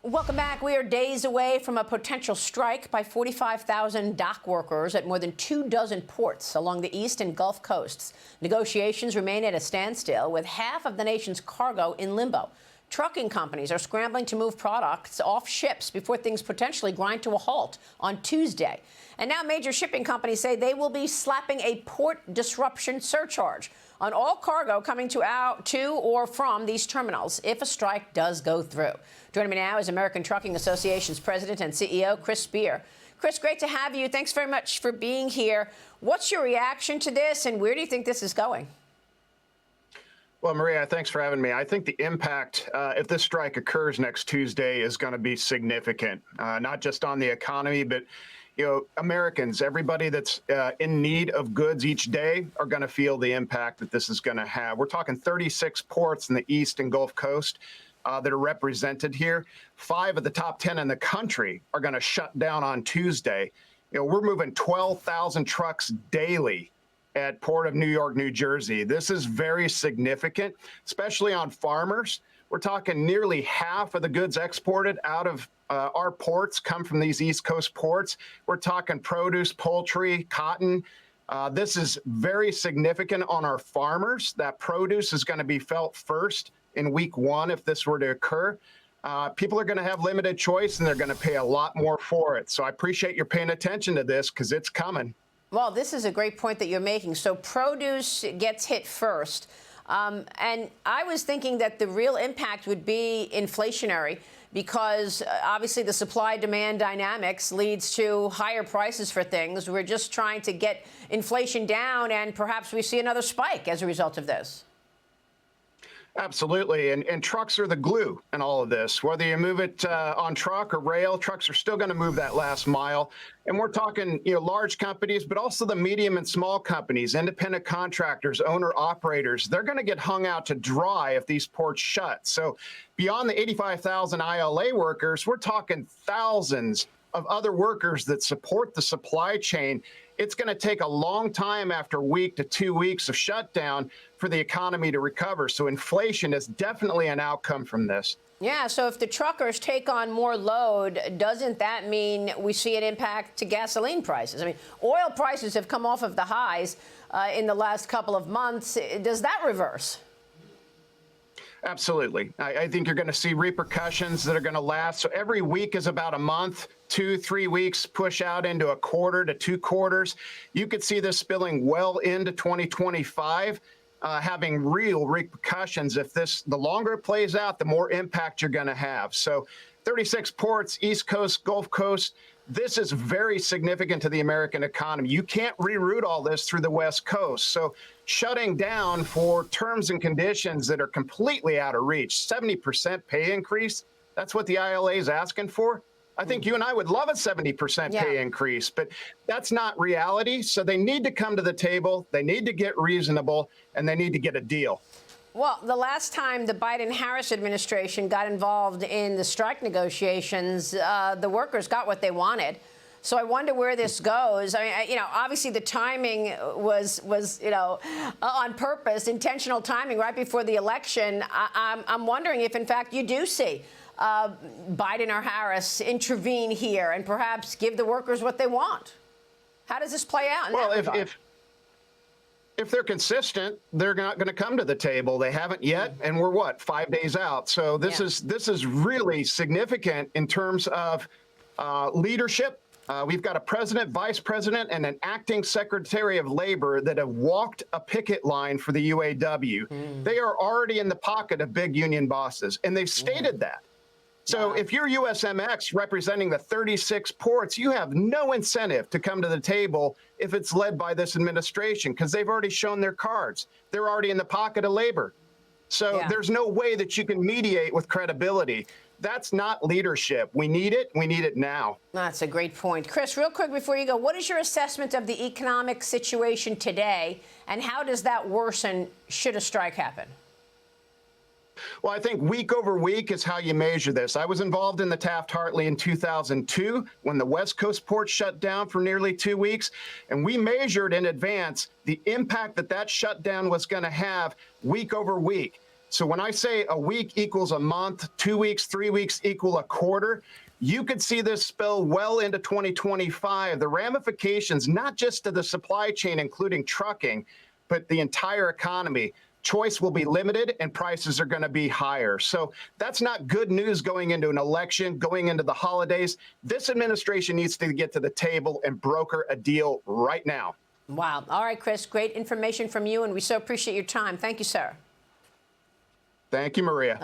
Welcome back. We are days away from a potential strike by 45,000 dock workers at more than 24 ports along the east and Gulf coasts. Negotiations remain at a standstill, with half of the nation's cargo in limbo. Trucking companies are scrambling to move products off ships before things potentially grind to a halt on Tuesday. And now major shipping companies say they will be slapping a port disruption surcharge on all cargo coming to or from these terminals if a strike does go through. Joining me now is American Trucking Association's president and CEO, Chris Spear. Chris, great to have you. Thanks very much for being here. What's your reaction to this, and where do you think this is going? Well, Maria, thanks for having me. I think the impact, if this strike occurs next Tuesday, is going to be significant, not just on the economy, but Americans, everybody that's in need of goods each day are going to feel the impact that this is going to have. We're talking 36 ports in the East and Gulf Coast that are represented here. 5 of the top 10 in the country are going to shut down on Tuesday. We're moving 12,000 trucks daily at Port of New York, New Jersey. This is very significant, especially on farmers. We're talking nearly half of the goods exported out of our ports come from these East Coast ports. We're talking produce, poultry, cotton. This is very significant on our farmers. That produce is going to be felt first in week 1 if this were to occur. People are going to have limited choice, and they're going to pay a lot more for it. So I appreciate you paying attention to this, because it's coming. Well, this is a great point that you're making. So produce gets hit first. And I was thinking that the real impact would be inflationary, because obviously the supply-demand dynamics leads to higher prices for things. We're just trying to get inflation down, and perhaps we see another spike as a result of this. Absolutely. And trucks are the glue in all of this. Whether you move it on truck or rail, trucks are still going to move that last mile. And we're talking, large companies, but also the medium and small companies, independent contractors, owner operators. They're going to get hung out to dry if these ports shut. So beyond the 85,000 ILA workers, we're talking thousands of other workers that support the supply chain. It's going to take a long time after 1 to 2 weeks of shutdown for the economy to recover. So inflation is definitely an outcome from this. Yeah, so if the truckers take on more load, doesn't that mean we see an impact to gasoline prices? I mean, oil prices have come off of the highs in the last couple of months. Does that reverse? Absolutely. I think you're going to see repercussions that are going to last. So every week is about a month, 2-3 weeks push out into a quarter to 2 quarters. You could see this spilling well into 2025, having real repercussions. If the longer it plays out, the more impact you're going to have. So 36 ports, East Coast, Gulf Coast. This is very significant to the American economy. You can't reroute all this through the West Coast. So shutting down for terms and conditions that are completely out of reach, 70% pay increase, that's what the ILA is asking for. I think you and I would love a 70% pay increase, but that's not reality. So they need to come to the table, they need to get reasonable, and they need to get a deal. Well, the last time the Biden-Harris administration got involved in the strike negotiations, the workers got what they wanted. So I wonder where this goes. I mean, obviously the timing was on purpose, intentional timing right before the election. I'm wondering if, in fact, you do see Biden or Harris intervene here and perhaps give the workers what they want. How does this play out? Well, if they're consistent, they're not going to come to the table. They haven't yet, and we're 5 days out. So this is really significant in terms of leadership. We've got a president, vice president, and an acting secretary of labor that have walked a picket line for the UAW. They are already in the pocket of big union bosses, and they've stated that. So if you're USMX representing the 36 ports, you have no incentive to come to the table if it's led by this administration, because they've already shown their cards. They're already in the pocket of labor. So there's no way that you can mediate with credibility. That's not leadership. We need it. We need it now. That's a great point. Chris, real quick before you go, what is your assessment of the economic situation today, and how does that worsen should a strike happen? Well, I think week over week is how you measure this. I was involved in the Taft-Hartley in 2002 when the West Coast port shut down for nearly 2 weeks, and we measured in advance the impact that shutdown was going to have week over week. So when I say a week equals a month, 2 weeks, 3 weeks equal a quarter, you could see this spill well into 2025. The ramifications, not just to the supply chain, including trucking, but the entire economy. Choice will be limited and prices are going to be higher. So that's not good news going into an election, going into the holidays. This administration needs to get to the table and broker a deal right now. Wow. All right, Chris, great information from you, and we so appreciate your time. Thank you, sir. Thank you, Maria.